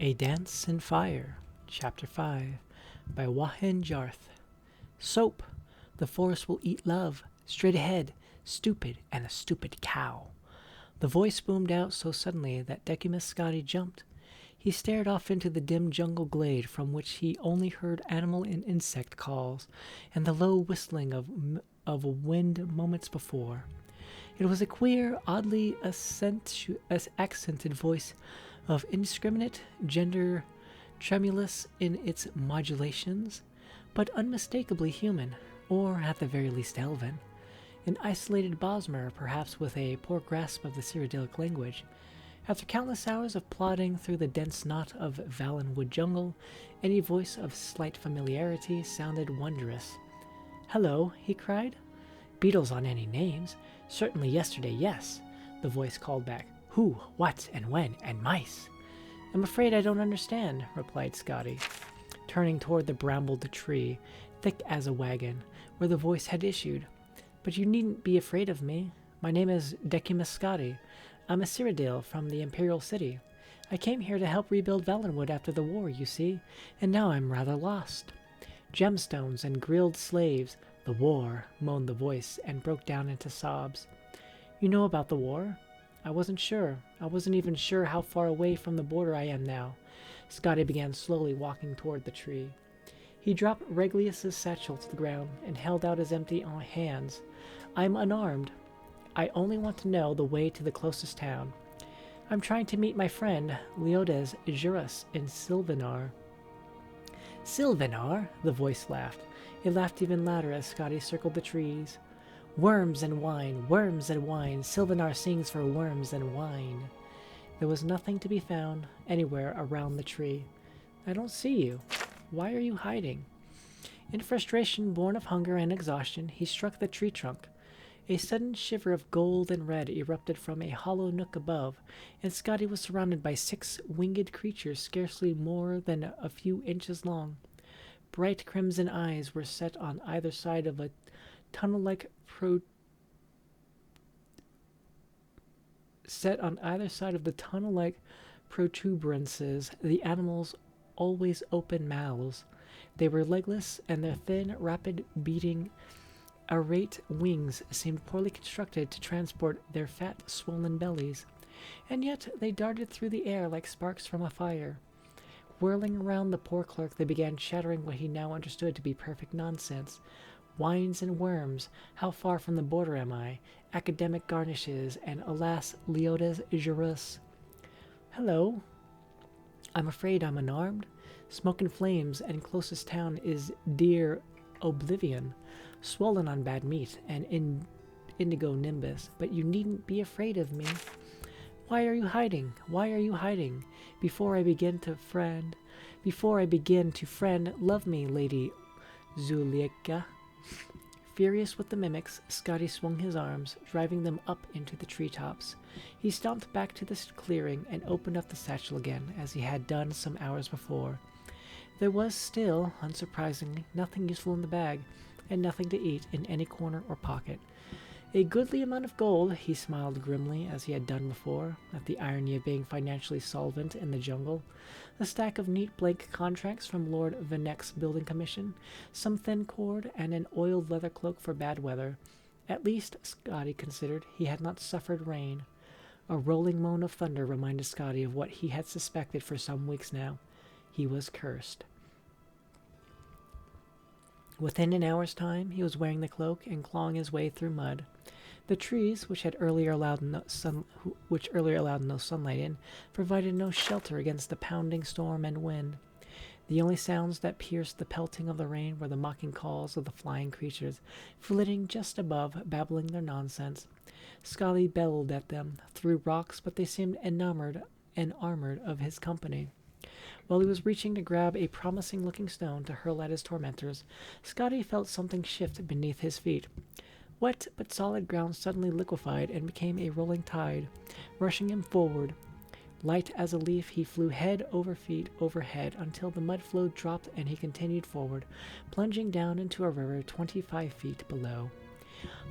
A Dance in Fire, Chapter 5, by Wahin Jarth. Soap! The forest will eat love. Straight ahead, stupid and a stupid cow. The voice boomed out so suddenly that Decimus Scotty jumped. He stared off into the dim jungle glade from which he only heard animal and insect calls and the low whistling of wind moments before. It was a queer, oddly accented voice of indiscriminate gender, tremulous in its modulations, but unmistakably human, or at the very least elven. An isolated Bosmer, perhaps with a poor grasp of the Cyrodiilic language. After countless hours of plodding through the dense knot of Valenwood jungle, any voice of slight familiarity sounded wondrous. "Hello," he cried. "Beetles on any names. Certainly yesterday, yes," the voice called back. "Who, what, and when, and mice?" "I'm afraid I don't understand," replied Scotty, turning toward the brambled tree, thick as a wagon, where the voice had issued. "But you needn't be afraid of me. My name is Decimus Scotty. I'm a Cyrodiil from the Imperial City. I came here to help rebuild Valenwood after the war, you see, and now I'm rather lost. Gemstones and grilled slaves. The war," moaned the voice, and broke down into sobs. "You know about the war?" "I wasn't sure. I wasn't even sure how far away from the border I am now." Scotty began slowly walking toward the tree. He dropped Regulus's satchel to the ground and held out his empty hands. "I'm unarmed. I only want to know the way to the closest town. I'm trying to meet my friend, Leodes Jurus, in Sylvanar." "Sylvanar?" the voice laughed. It laughed even louder as Scotty circled the trees. "Worms and wine, worms and wine. Sylvanar sings for worms and wine." There was nothing to be found anywhere around the tree. "I don't see you. Why are you hiding?" In frustration born of hunger and exhaustion, he struck the tree trunk. A sudden shiver of gold and red erupted from a hollow nook above, and Scotty was surrounded by 6 winged creatures scarcely more than a few inches long. Bright crimson eyes were set on either side of the tunnel-like protuberances, the animals' always open mouths. They were legless, and their thin, rapid beating, arrate wings seemed poorly constructed to transport their fat, swollen bellies, and yet they darted through the air like sparks from a fire. Whirling around the poor clerk, they began chattering what he now understood to be perfect nonsense. Wines and worms, how far from the border am I? Academic garnishes, and alas, Leodes Jurus. "Hello. I'm afraid I'm unarmed. Smoke and flames, and closest town is dear Oblivion, swollen on bad meat and indigo nimbus, but you needn't be afraid of me." "Why are you hiding? Why are you hiding? Before I begin to friend, love me, Lady Zulieka." Furious with the mimics, Scotty swung his arms, driving them up into the treetops. He stomped back to the clearing and opened up the satchel again, as he had done some hours before. There was still, unsurprisingly, nothing useful in the bag, and nothing to eat in any corner or pocket. A goodly amount of gold, he smiled grimly as he had done before, at the irony of being financially solvent in the jungle. A stack of neat blank contracts from Lord Venek's building commission, some thin cord, and an oiled leather cloak for bad weather. At least, Scotty considered, he had not suffered rain. A rolling moan of thunder reminded Scotty of what he had suspected for some weeks now. He was cursed. Within an hour's time, he was wearing the cloak and clawing his way through mud. The trees, which earlier allowed no sunlight in, provided no shelter against the pounding storm and wind. The only sounds that pierced the pelting of the rain were the mocking calls of the flying creatures, flitting just above, babbling their nonsense. Scotty bellowed at them, threw rocks, but they seemed enamored and armored of his company. While he was reaching to grab a promising-looking stone to hurl at his tormentors, Scotty felt something shift beneath his feet. Wet but solid ground suddenly liquefied and became a rolling tide, rushing him forward. Light as a leaf, he flew head over feet overhead until the mud flow dropped and he continued forward, plunging down into a river 25 feet below.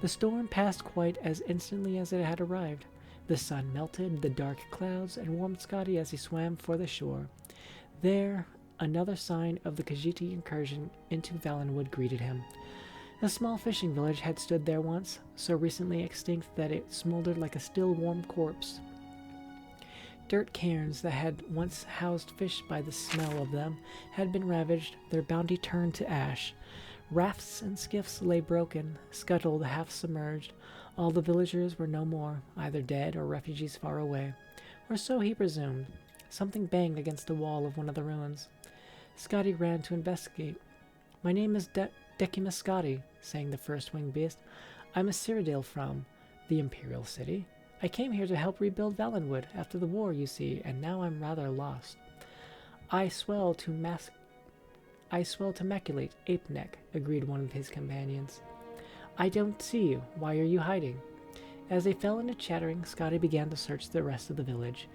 The storm passed quite as instantly as it had arrived. The sun melted the dark clouds and warmed Scotty as he swam for the shore. There, another sign of the Khajiit incursion into Valenwood greeted him. A small fishing village had stood there once, so recently extinct that it smoldered like a still warm corpse. Dirt cairns that had once housed fish by the smell of them had been ravaged, their bounty turned to ash. Rafts and skiffs lay broken, scuttled, half submerged. All the villagers were no more, either dead or refugees far away. Or so he presumed. Something banged against the wall of one of the ruins. Scotty ran to investigate. "My name is Decimus Scotty," sang the first winged beast. "I'm a Cyrodiil from the Imperial City. I came here to help rebuild Valenwood after the war, you see, and now I'm rather lost." I swell to maculate, ape neck," agreed one of his companions. "I don't see you. Why are you hiding?" As they fell into chattering, Scotty began to search the rest of the village.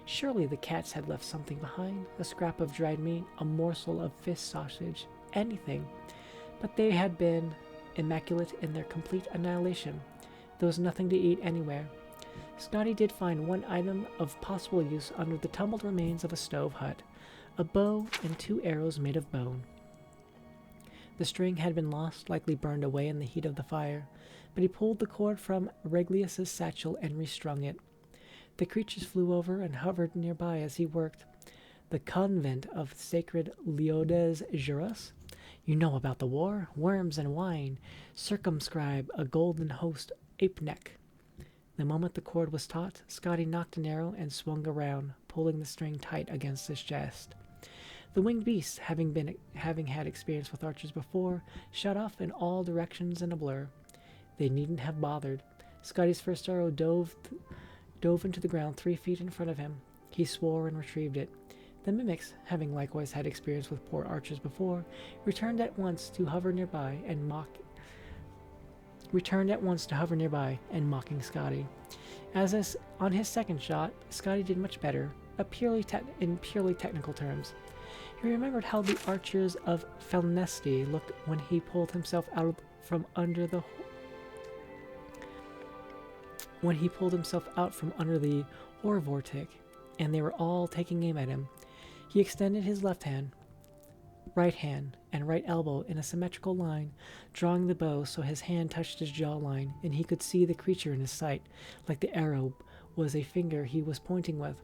Surely the cats had left something behind, a scrap of dried meat, a morsel of fish sausage, anything. But they had been immaculate in their complete annihilation. There was nothing to eat anywhere. Scotty did find one item of possible use under the tumbled remains of a stove hut, a bow and 2 arrows made of bone. The string had been lost, likely burned away in the heat of the fire, but he pulled the cord from Reglius's satchel and restrung it. The creatures flew over and hovered nearby as he worked. "The convent of sacred Leodes Juras? You know about the war, worms and wine. Circumscribe a golden host ape neck." The moment the cord was taut, Scotty knocked an arrow and swung around, pulling the string tight against his chest. The winged beasts, having had experience with archers before, shot off in all directions in a blur. They needn't have bothered. Scotty's first arrow dove into the ground 3 feet in front of him. He swore and retrieved it. The mimics, having likewise had experience with poor archers before, returned at once to hover nearby and mocking Scotty. On his second shot, Scotty did much better, in purely technical terms. He remembered how the archers of Felnesti looked when he pulled himself out from under the ore vortic, and they were all taking aim at him. He extended his left hand, right hand, and right elbow in a symmetrical line, drawing the bow so his hand touched his jawline, and he could see the creature in his sight, like the arrow was a finger he was pointing with.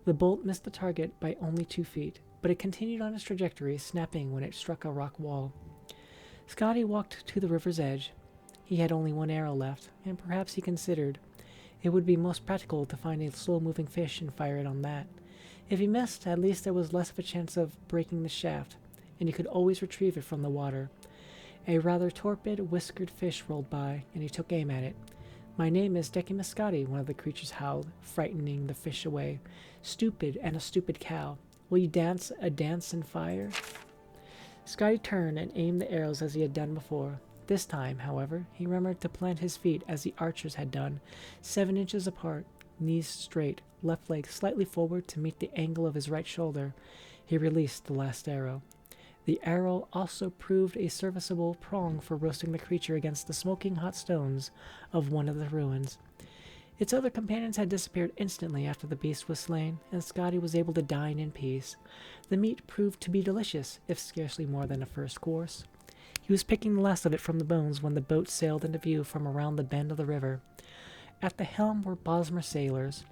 The bolt missed the target by only 2 feet, but it continued on its trajectory, snapping when it struck a rock wall. Scotty walked to the river's edge. He had only 1 arrow left, and perhaps he considered it would be most practical to find a slow-moving fish and fire it on that. If he missed, at least there was less of a chance of breaking the shaft, and he could always retrieve it from the water. A rather torpid, whiskered fish rolled by, and he took aim at it. "My name is Decimus Scotty," one of the creatures howled, frightening the fish away. "Stupid and a stupid cow. Will you dance a dance in fire?" Scotty turned and aimed the arrows as he had done before. This time, however, he remembered to plant his feet as the archers had done, 7 inches apart, knees straight, left leg slightly forward to meet the angle of his right shoulder. He released the last arrow. The arrow also proved a serviceable prong for roasting the creature against the smoking hot stones of one of the ruins. Its other companions had disappeared instantly after the beast was slain, and Scotty was able to dine in peace. The meat proved to be delicious, if scarcely more than a first course. He was picking the last of it from the bones when the boat sailed into view from around the bend of the river. At the helm were Bosmer sailors.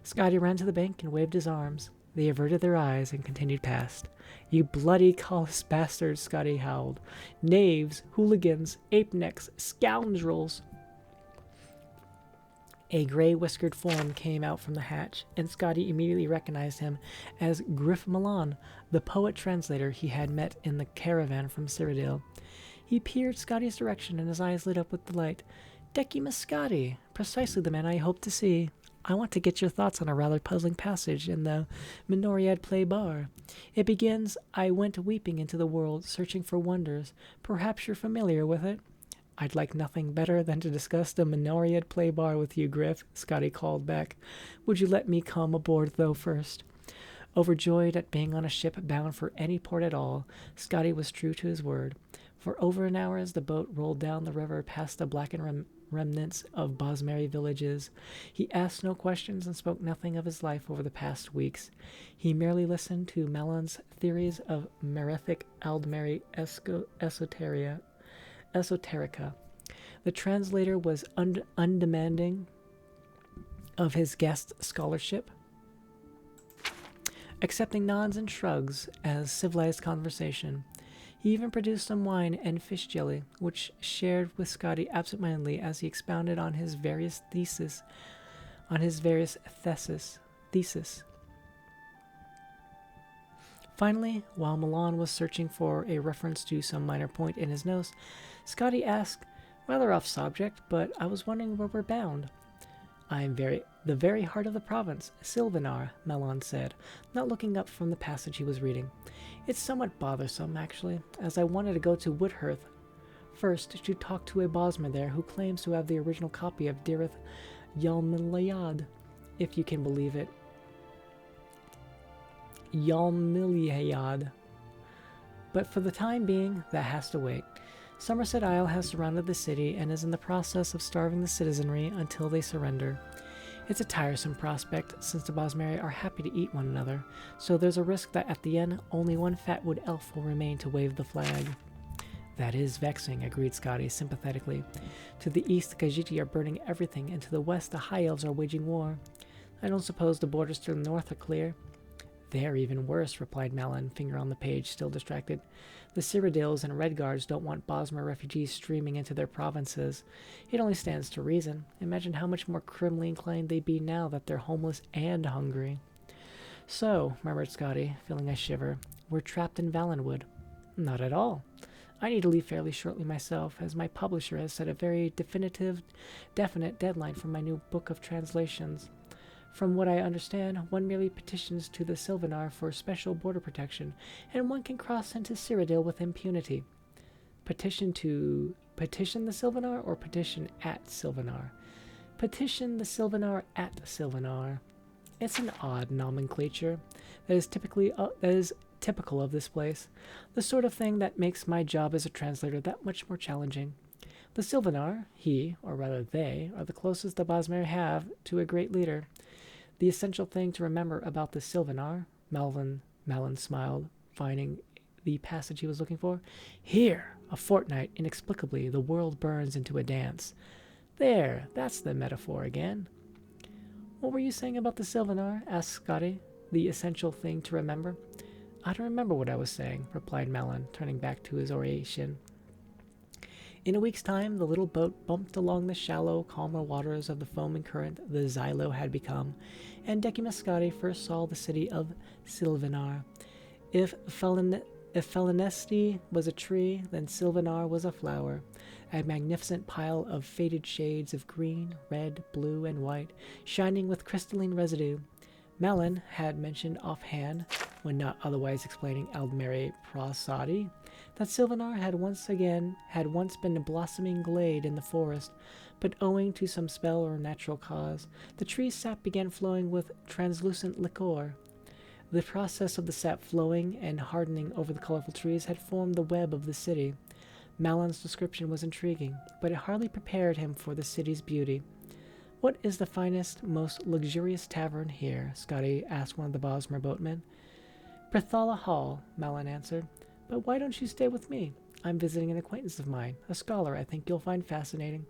Scotty ran to the bank and waved his arms. They averted their eyes and continued past. "You bloody callous bastards," Scotty howled. "Knaves, hooligans, ape-necks, scoundrels!" A gray-whiskered form came out from the hatch, and Scotty immediately recognized him as Griff Milan, the poet-translator he had met in the caravan from Cyrodiil. He peered Scotty's direction, and his eyes lit up with delight. "Decimus Scotty, precisely the man I hoped to see. I want to get your thoughts on a rather puzzling passage in the Minoriad Play Bar. It begins, 'I went weeping into the world, searching for wonders.' Perhaps you're familiar with it?" "I'd like nothing better than to discuss the Minoriad Play Bar with you, Griff," Scotty called back. "Would you let me come aboard, though, first?" Overjoyed at being on a ship bound for any port at all, Scotty was true to his word. For over an hour as the boat rolled down the river past the blackened remnants of Bosmeri villages. He asked no questions and spoke nothing of his life over the past weeks. He merely listened to Melon's theories of merethic Aldmeri esoterica. The translator was undemanding of his guest's scholarship, accepting nods and shrugs as civilized conversation. He even produced some wine and fish jelly, which shared with Scotty absentmindedly as he expounded on his various theses. Finally, while Milan was searching for a reference to some minor point in his notes, Scotty asked, rather off subject, but I was wondering where we're bound. I am the very heart of the province, Silvenar, Melon said, not looking up from the passage he was reading. It's somewhat bothersome, actually, as I wanted to go to Woodhearth first to talk to a Bosmer there who claims to have the original copy of Dirith Yalmilayad, if you can believe it. Yalmilayad. But for the time being, that has to wait. Somerset Isle has surrounded the city and is in the process of starving the citizenry until they surrender. It's a tiresome prospect, since the Bosmeri are happy to eat one another, so there's a risk that at the end, only one fat wood elf will remain to wave the flag. That is vexing, agreed Scotty sympathetically. To the east, the Khajiiti are burning everything, and to the west, the High Elves are waging war. I don't suppose the borders to the north are clear. They're even worse, replied Malin, finger on the page, still distracted. The Cyrodiils and Redguards don't want Bosmer refugees streaming into their provinces. It only stands to reason. Imagine how much more criminally inclined they'd be now that they're homeless and hungry. So, murmured Scotty, feeling a shiver, we're trapped in Valenwood. Not at all. I need to leave fairly shortly myself, as my publisher has set a very definite deadline for my new book of translations. From what I understand, one merely petitions to the Silvenar for special border protection, and one can cross into Cyrodiil with impunity. Petition the Silvenar or petition at Silvenar? Petition the Silvenar at Silvenar. It's an odd nomenclature that is typical of this place, the sort of thing that makes my job as a translator that much more challenging. The Silvenar, he, or rather they, are the closest the Bosmeri have to a great leader. The essential thing to remember about the Silvenar, Malin smiled, finding the passage he was looking for. Here, a fortnight, inexplicably, the world burns into a dance. There, that's the metaphor again. What were you saying about the Silvenar? Asked Scotty. The essential thing to remember? I don't remember what I was saying, replied Malin, turning back to his oration. In a week's time, the little boat bumped along the shallow, calmer waters of the foaming current the Xylo had become, and Decimus Scotty first saw the city of Silvenar. If Felinesti was a tree, then Silvenar was a flower, a magnificent pile of faded shades of green, red, blue, and white, shining with crystalline residue. Malin had mentioned offhand, when not otherwise explaining Aldmeri Prosody, that Silvenar had once been a blossoming glade in the forest, but owing to some spell or natural cause, the tree's sap began flowing with translucent liquor. The process of the sap flowing and hardening over the colorful trees had formed the web of the city. Malin's description was intriguing, but it hardly prepared him for the city's beauty. What is the finest, most luxurious tavern here? Scotty asked one of the Bosmer boatmen. Prithala Hall, Malin answered. But why don't you stay with me? I'm visiting an acquaintance of mine, a scholar I think you'll find fascinating.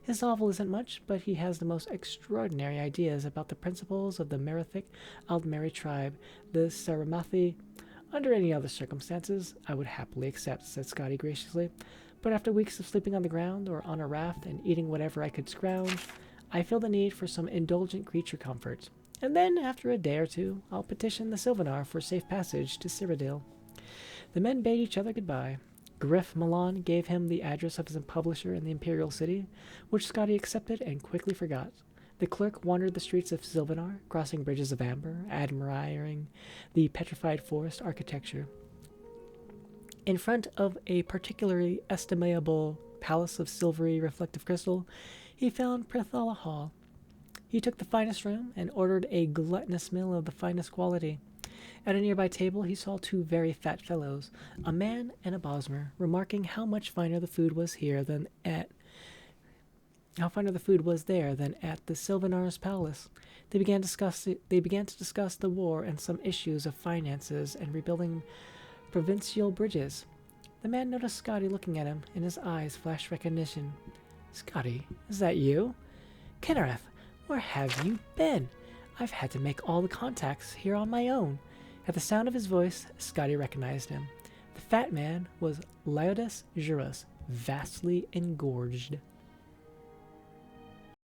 His novel isn't much, but he has the most extraordinary ideas about the principles of the Merethic Aldmeri tribe, the Saramathi. Under any other circumstances, I would happily accept, said Scotty graciously. But after weeks of sleeping on the ground or on a raft and eating whatever I could scrounge, I feel the need for some indulgent creature comforts. And then, after a day or two, I'll petition the Silvenar for safe passage to Cyrodiil. The men bade each other goodbye. Griff Milan gave him the address of his publisher in the Imperial City, which Scotty accepted and quickly forgot. The clerk wandered the streets of Silvenar, crossing bridges of amber, admiring the petrified forest architecture. In front of a particularly estimable palace of silvery reflective crystal, he found Prithala Hall. He took the finest room and ordered a gluttonous meal of the finest quality. At a nearby table he saw two very fat fellows, a man and a Bosmer, remarking how much finer the food was here than at How finer the food was there than at the Sylvanar's palace. They began to discuss the war and some issues of finances and rebuilding provincial bridges. The man noticed Scotty looking at him, and his eyes flashed recognition. Scotty, is that you? Kennereth, where have you been? I've had to make all the contacts here on my own. At the sound of his voice, Scotty recognized him. The fat man was Laodice Juras, vastly engorged.